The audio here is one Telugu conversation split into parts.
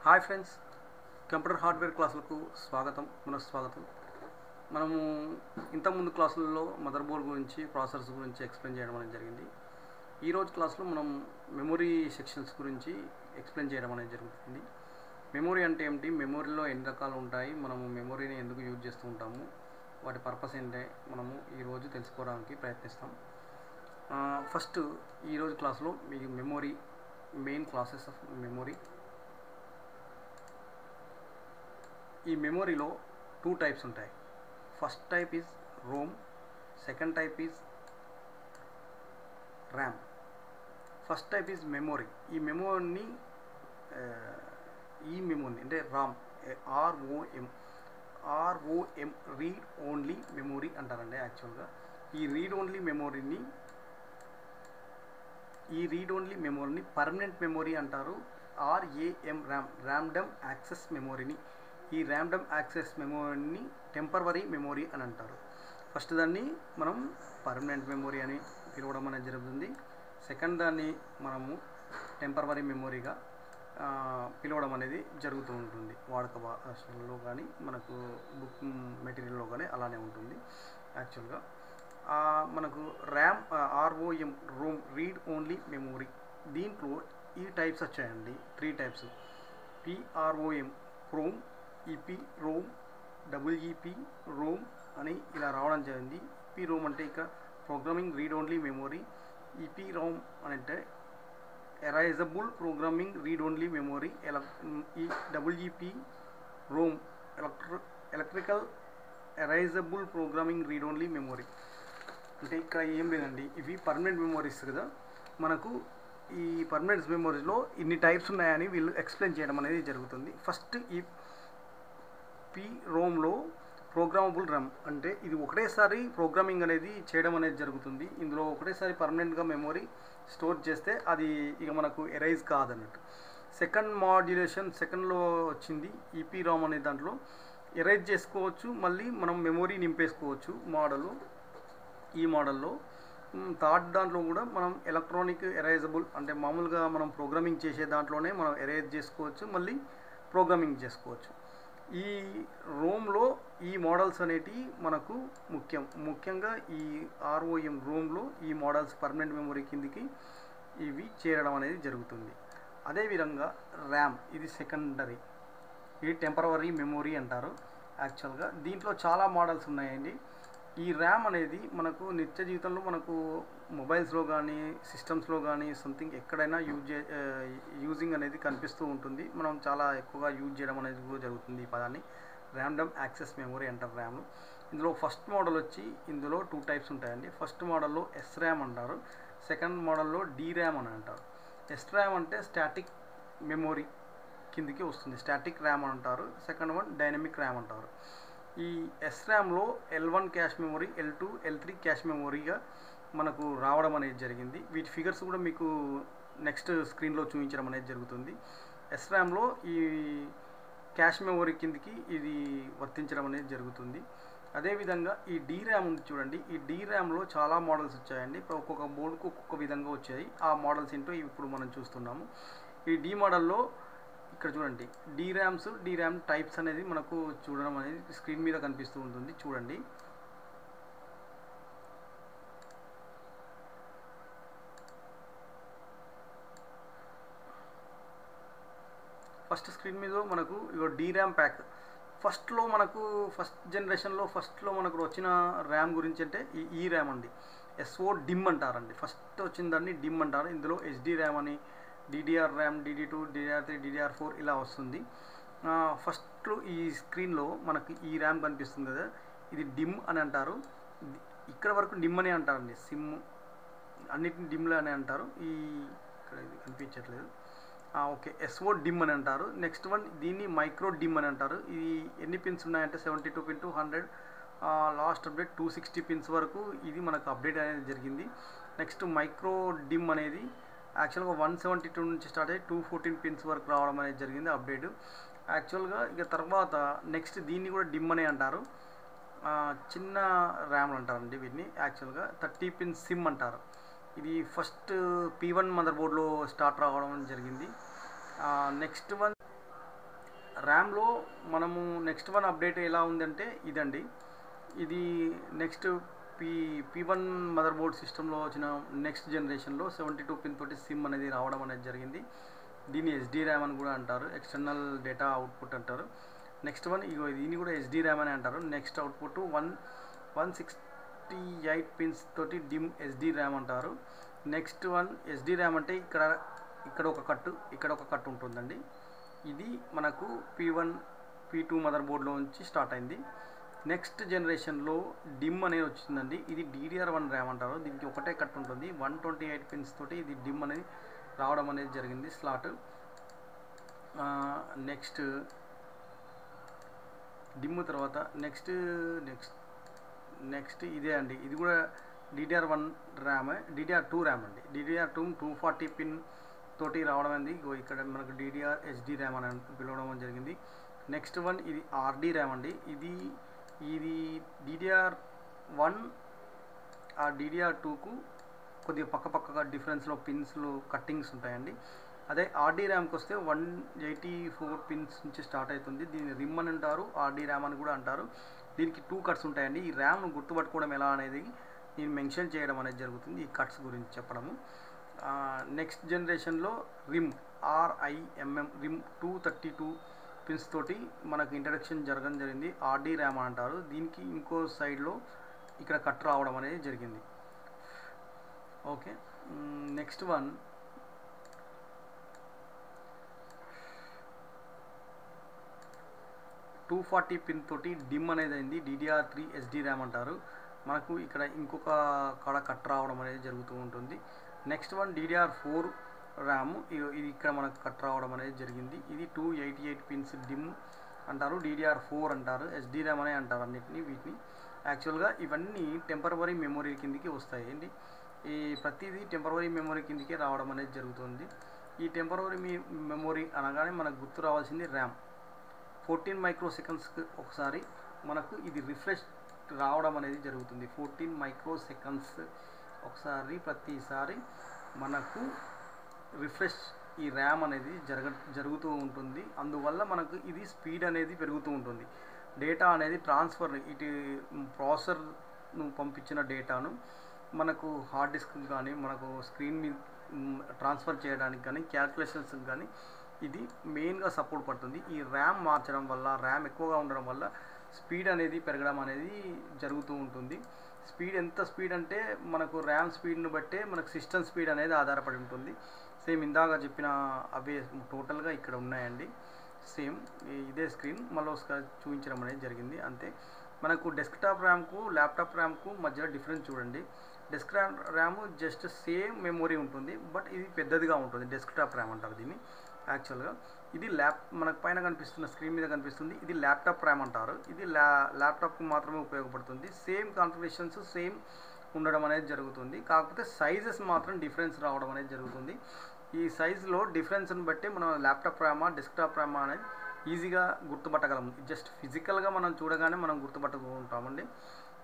హాయ్ ఫ్రెండ్స్, కంప్యూటర్ హార్డ్వేర్ క్లాసులకు పునఃస్వాగతం. మనము ఇంతకుముందు క్లాసులలో మదర్ బోర్డ్ గురించి, ప్రాసెసర్స్ గురించి ఎక్స్ప్లెయిన్ చేయడం అనేది జరిగింది. ఈరోజు క్లాస్లో మనం మెమొరీ సెక్షన్స్ గురించి ఎక్స్ప్లెయిన్ చేయడం అనేది జరుగుతుంది. మెమొరీ అంటే ఏమిటి, మెమొరీలో ఎన్ని రకాలు ఉంటాయి, మనము మెమొరీని ఎందుకు యూజ్ చేస్తూ ఉంటాము, వాటి పర్పస్ ఏంటంటే మనము ఈరోజు తెలుసుకోవడానికి ప్రయత్నిస్తాం. ఫస్ట్ ఈరోజు క్లాస్లో మీకు memory main classes of memory. ఈ మెమొరీలో 2 టైప్స్ ఉంటాయి. First type is Rome, second type is RAM. First type is memory. ఈ మెమొరీని అంటే Ram, ROM read only memory అంటారండి. యాక్చువల్గా ఈ రీడ్ ఓన్లీ మెమొరీని పర్మనెంట్ మెమొరీ అంటారు. ర్యామ్, ర్యాండమ్ యాక్సెస్ మెమొరీని, ఈ ర్యాండమ్ యాక్సెస్ మెమొరీని టెంపరరీ మెమొరీ అని అంటారు. ఫస్ట్ దాన్ని మనం పర్మనెంట్ మెమొరీ అని పిలవడం అనేది జరుగుతుంది. సెకండ్ దాన్ని మనము టెంపరరీ మెమొరీగా పిలవడం అనేది జరుగుతూ ఉంటుంది. వాడుక భాషల్లో కానీ మనకు బుక్ మెటీరియల్లో కానీ అలానే ఉంటుంది. యాక్చువల్గా మనకు రోమ్ రీడ్ ఓన్లీ మెమొరీ, దీంట్లో ఈ టైప్స్ వచ్చాయండి. 3 types: PROM chrome, EPROM, EEPROM అని ఇలా రావడం జరిగింది. EPROM అంటే ఇక programming read only memory, EPROM అంటే erasable programming read only memory, EEPROM electrical erasable programming read only memory. అంటే ఇక్కడ ఏం లేదండి, ఇవి పర్మనెంట్ మెమొరీస్ కదా. మనకు ఈ పర్మనెంట్ మెమొరీస్లో ఇన్ని టైప్స్ ఉన్నాయని వీళ్ళు ఎక్స్ప్లెయిన్ చేయడం అనేది జరుగుతుంది. ఫస్ట్ ఈ PROMలో ప్రోగ్రామబుల్ రమ్ అంటే ఇది ఒకటేసారి ప్రోగ్రామింగ్ అనేది చేయడం అనేది జరుగుతుంది. ఇందులో ఒకటేసారి పర్మనెంట్గా మెమొరీ స్టోర్ చేస్తే అది ఇక మనకు ఎరైజ్ కాదన్నట్టు. సెకండ్ మాడ్యులేషన్ సెకండ్లో వచ్చింది EPROM అనే దాంట్లో ఎరైజ్ చేసుకోవచ్చు, మళ్ళీ మనం మెమొరీ నింపేసుకోవచ్చు ఈ మోడల్లో. థర్డ్ దాంట్లో కూడా మనం ఎలక్ట్రానిక్ ఎరైజబుల్ అంటే మామూలుగా మనం ప్రోగ్రామింగ్ చేసే దాంట్లోనే మనం ఎరైజ్ చేసుకోవచ్చు, మళ్ళీ ప్రోగ్రామింగ్ చేసుకోవచ్చు. ఈ రోమ్లో ఈ మోడల్స్ అనేటివి మనకు ముఖ్యంగా ఈ రోమ్లో ఈ మోడల్స్ పర్మనెంట్ మెమొరీ కిందికి ఇవి చేరడం అనేది జరుగుతుంది. అదేవిధంగా ర్యామ్, ఇది సెకండరీ, ఇది టెంపరరీ మెమొరీ అంటారు. యాక్చువల్గా దీంట్లో చాలా మోడల్స్ ఉన్నాయండి. ఈ ర్యామ్ అనేది మనకు నిత్య జీవితంలో మనకు మొబైల్స్లో కానీ సిస్టమ్స్లో కానీ సంథింగ్ ఎక్కడైనా యూజింగ్ అనేది కనిపిస్తూ ఉంటుంది. మనం చాలా ఎక్కువగా యూజ్ చేయడం అనేది కూడా జరుగుతుంది. ఈ పదాన్ని ర్యాండమ్ యాక్సెస్ మెమొరీ అంటారు ర్యామ్. ఇందులో ఫస్ట్ మోడల్ వచ్చి ఇందులో 2 టైప్స్ ఉంటాయండి. ఫస్ట్ మోడల్లో SRAM అంటారు, సెకండ్ మోడల్లో DRAM అని అంటారు. SRAM అంటే స్టాటిక్ మెమొరీ కిందికి వస్తుంది, స్టాటిక్ ర్యామ్ అని అంటారు. సెకండ్ వన్ డైనమిక్ ర్యామ్ అంటారు. ఈ SRAMలో L1 cache memory, L2, L3 cache మెమొరీగా మనకు రావడం అనేది జరిగింది. వీటి ఫిగర్స్ కూడా మీకు నెక్స్ట్ స్క్రీన్లో చూపించడం అనేది జరుగుతుంది. SRAMలో ఈ క్యాష్ మెమొరీ కిందికి ఇది వర్తించడం అనేది జరుగుతుంది. అదేవిధంగా ఈ DRAM ఉంది చూడండి, ఈ DRAMలో చాలా మోడల్స్ వచ్చాయండి. ఒక్కొక్క బోర్డుకు ఒక్కొక్క విధంగా వచ్చాయి. ఆ మోడల్స్ ఏంటో ఇప్పుడు మనం చూస్తున్నాము. ఈ D మోడల్లో ఇక్కడ చూడండి, DRAM టైప్స్ అనేది మనకు చూడడం అనేది స్క్రీన్ మీద కనిపిస్తూ ఉంటుంది. చూడండి, ఫస్ట్ స్క్రీన్ మీద మనకు DRAM ప్యాక్. ఫస్ట్లో మనకు ఫస్ట్లో మనకు వచ్చిన ర్యామ్ గురించి అంటే ఈ ర్యామ్ అండి, DIMM అంటారండి. ఫస్ట్ వచ్చిన దాన్ని DIMM అంటారు. ఇందులో SD ర్యామ్ అని, DDR RAM, DD2, DDR3, DDR4 ఇలా వస్తుంది. ఫస్ట్ ఈ స్క్రీన్లో మనకి ఈ ర్యామ్ కనిపిస్తుంది కదా, ఇది DIMM అని అంటారు. ఇక్కడ వరకు DIMM అని అంటారండి. సిమ్ అన్నిటిని DIMM అని అంటారు. ఇక్కడ ఇది కనిపించట్లేదు. ఓకే, DIMM అని అంటారు. నెక్స్ట్ వన్ దీన్ని మైక్రో DIMM అని అంటారు. ఇది ఎన్ని పిన్స్ ఉన్నాయంటే 72 pin to 100, last update 260 pins వరకు ఇది మనకు అప్డేట్ అనేది జరిగింది. నెక్స్ట్ మైక్రో DIMM అనేది యాక్చువల్గా 172 నుంచి స్టార్ట్ అయ్యి 214 పిన్స్ వరకు రావడం అనేది జరిగింది అప్డేట్. యాక్చువల్గా ఇక తర్వాత నెక్స్ట్ దీన్ని కూడా DIMM అనే అంటారు. చిన్న ర్యామ్లు అంటారండి వీటిని. యాక్చువల్గా 30 పిన్ సిమ్ అంటారు. ఇది ఫస్ట్ P1 మదర్ బోర్డ్లో స్టార్ట్ రావడం జరిగింది. నెక్స్ట్ వన్ ర్యామ్లో మనము నెక్స్ట్ వన్ అప్డేట్ ఎలా ఉందంటే ఇదండి. ఇది నెక్స్ట్ P1 మదర్ బోర్డ్ సిస్టంలో వచ్చిన నెక్స్ట్ జనరేషన్లో 72 పిన్ తోటి సిమ్ అనేది రావడం అనేది జరిగింది. దీన్ని SD ర్యామ్ అని కూడా అంటారు, ఎక్స్టర్నల్ డేటా అవుట్పుట్ అంటారు. నెక్స్ట్ వన్ ఇగో దీన్ని కూడా SD ర్యామ్ అని అంటారు. నెక్స్ట్ అవుట్పుట్ 168 పిన్స్ తోటి డిమ్ SD ర్యామ్ అంటారు. నెక్స్ట్ వన్ SD ర్యామ్ అంటే ఇక్కడ ఒక కట్టు ఉంటుందండి. ఇది మనకు P1 P2 మదర్ బోర్డ్లో నుంచి స్టార్ట్ అయింది. నెక్స్ట్ జనరేషన్లో డిమ్ అనేది వచ్చిందండి. ఇది DDR1 ర్యామ్ అంటారు. దీనికి ఒకటే కట్ ఉంటుంది, 128 పిన్స్ తోటి ఇది డిమ్ అనేది రావడం అనేది జరిగింది స్లాట్. నెక్స్ట్ డిమ్ తర్వాత నెక్స్ట్ ఇదే అండి. ఇది కూడా DDR1 ర్యామ్, DDR2 ర్యామ్ అండి. DDR2 240 పిన్ తోటి రావడం అనేది ఇక్కడ మనకు DDR SD ర్యామ్ అని పిలవడం జరిగింది. నెక్స్ట్ వన్ ఇది RD ర్యామ్ అండి. ఇది DDR1 ఆ DDR2కు కొద్దిగా పక్కగా డిఫరెన్స్లో పిన్స్లో కట్టింగ్స్ ఉంటాయండి. అదే RD ర్యామ్కి వస్తే 184 పిన్స్ నుంచి స్టార్ట్ అవుతుంది. దీన్ని రిమ్ అని అంటారు, RD ర్యామ్ అని కూడా అంటారు. దీనికి 2 కట్స్ ఉంటాయండి. ఈ ర్యామ్ను గుర్తుపట్టుకోవడం ఎలా అనేది నేను మెన్షన్ చేయడం అనేది జరుగుతుంది, ఈ కట్స్ గురించి చెప్పడము. నెక్స్ట్ జనరేషన్లో RIMM రిమ్ 232 పిన్స్ తోటి మనకు ఇంట్రడక్షన్ జరగడం జరిగింది. RD ర్యామ్ అని అంటారు. దీనికి ఇంకో సైడ్లో ఇక్కడ కట్ రావడం అనేది జరిగింది. ఓకే, నెక్స్ట్ వన్ 240 పిన్ తోటి డిమ్ అనేది అయింది. DDR3 SD ర్యామ్ అంటారు. మనకు ఇక్కడ ఇంకొక కాడ కట్ రావడం అనేది జరుగుతూ ఉంటుంది. నెక్స్ట్ వన్ DDR4 ర్యామ్, ఇది ఇక్కడ మనకు కట్ రావడం అనేది జరిగింది. ఇది 288 పిన్స్ డిమ్ అంటారు, DDR4 అంటారు, SD ర్యామ్ అనే అంటారు వీటిని. యాక్చువల్గా ఇవన్నీ టెంపరవరీ మెమొరీ కిందికి వస్తాయి అండి. ఈ ప్రతిదీ టెంపరవరీ మెమొరీ కిందికే రావడం అనేది జరుగుతుంది. ఈ టెంపరవరీ మెమొరీ అనగానే మనకు గుర్తు రావాల్సింది ర్యామ్. 14 మైక్రో సెకండ్స్కి ఒకసారి మనకు ఇది రిఫ్రెష్ రావడం అనేది జరుగుతుంది. 14 మైక్రో సెకండ్స్ ఒకసారి ప్రతిసారి మనకు రిఫ్రెష్ ఈ ర్యామ్ అనేది జరుగుతూ ఉంటుంది. అందువల్ల మనకు ఇది స్పీడ్ అనేది పెరుగుతూ ఉంటుంది. డేటా అనేది ట్రాన్స్ఫర్, ఇటు ప్రాసెసర్ను పంపించిన డేటాను మనకు హార్డ్ డిస్క్ కానీ మనకు స్క్రీన్ మీద ట్రాన్స్ఫర్ చేయడానికి కానీ క్యాల్కులేషన్స్కి కానీ ఇది మెయిన్గా సపోర్ట్ పడుతుంది. ఈ ర్యామ్ మార్చడం వల్ల, ర్యామ్ ఎక్కువగా ఉండడం వల్ల స్పీడ్ అనేది పెరగడం అనేది జరుగుతూ ఉంటుంది. ఎంత స్పీడ్ అంటే మనకు ర్యామ్ స్పీడ్ను బట్టే మనకు సిస్టమ్ స్పీడ్ అనేది ఆధారపడి ఉంటుంది. సేమ్ ఇందాక చెప్పిన అవే టోటల్గా ఇక్కడ ఉన్నాయండి. సేమ్ ఇదే స్క్రీన్ మళ్ళీ ఒకసారి చూపించడం అనేది జరిగింది అంతే. మనకు డెస్క్టాప్ ర్యామ్కు ల్యాప్టాప్ ర్యామ్కు మధ్యలో డిఫరెన్స్ చూడండి. Desktop RAM just same memory ఉంటుంది, బట్ ఇది పెద్దదిగా ఉంటుంది. డెస్క్టాప్ ర్యామ్ అంటారు దీన్ని యాక్చువల్గా. ఇది మనకు పైన కనిపిస్తున్న స్క్రీన్ మీద కనిపిస్తుంది, ఇది ల్యాప్టాప్ ర్యామ్ అంటారు. ఇది ల్యాప్టాప్కి మాత్రమే ఉపయోగపడుతుంది. సేమ్ కాన్ఫిగరేషన్స్ సేమ్ ఉండడం అనేది జరుగుతుంది. కాకపోతే సైజెస్ మాత్రం డిఫరెన్స్ రావడం అనేది జరుగుతుంది. ఈ సైజులో డిఫరెన్స్ని బట్టి మనం ల్యాప్టాప్ ర్యామా డెస్క్టాప్ ర్యామా అనేది ఈజీగా గుర్తుపట్టగలము. జస్ట్ ఫిజికల్గా మనం చూడగానే మనం గుర్తుపట్టుకుంటామండి.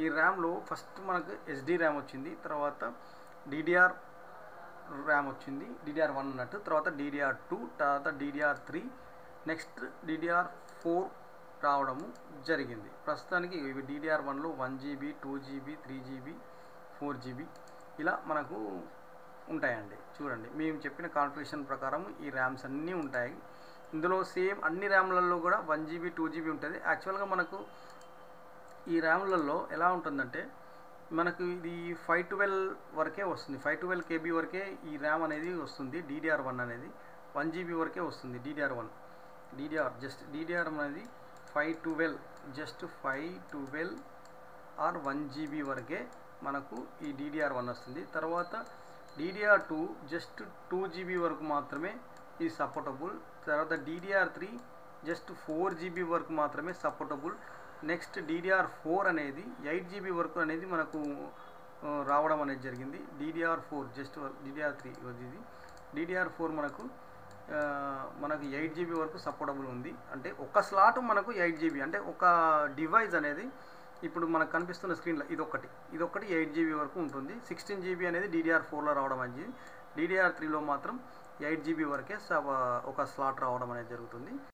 ఈ ర్యామ్లో ఫస్ట్ మనకు SD ర్యామ్ వచ్చింది, తర్వాత DDR ర్యామ్ వచ్చింది, DDR1 అన్నట్టు, తర్వాత DDR2, తర్వాత DDR3, నెక్స్ట్ DDR4 రావడము జరిగింది. ప్రస్తుతానికి ఇవి DDR1లో 1GB 2GB 3GB 4GB ఇలా మనకు ఉంటాయండి. చూడండి, మేము చెప్పిన కాన్ఫిగరేషన్ ప్రకారం ఈ ర్యామ్స్ అన్నీ ఉంటాయి. ఇందులో సేమ్ అన్ని ర్యామ్లలో కూడా 1GB 2GB ఉంటుంది. యాక్చువల్గా మనకు ఈ ర్యామ్లలో ఎలా ఉంటుందంటే మనకు ఇది 512 వరకే వస్తుంది, 512 KB వరకే ఈ ర్యామ్ అనేది వస్తుంది. DDR1 అనేది 1GB వరకే వస్తుంది. DDR అనేది 512 ఆర్ 1GB వరకే మనకు ఈ DDR1 వస్తుంది. తర్వాత DDR2 జస్ట్ 2GB వరకు మాత్రమే ఇది సపోర్టబుల్. తర్వాత DDR3 జస్ట్ 4GB వరకు మాత్రమే సపోర్టబుల్. నెక్స్ట్ DDR4 అనేది 8GB వరకు అనేది మనకు రావడం అనేది జరిగింది. DDR4 జస్ట్ DDR3 ఇది DDR4 మనకు 8GB వరకు సపోర్టబుల్ ఉంది. అంటే ఒక స్లాట్ మనకు 8GB, అంటే ఒక డివైస్ అనేది ఇప్పుడు మనకు కనిపిస్తున్న స్క్రీన్లో ఇదొకటి 8GB వరకు ఉంటుంది. 16GB అనేది DDR4లో రావడం అనేది, DDR3లో మాత్రం 8GB వరకే ఒక స్లాట్ రావడం అనేది జరుగుతుంది.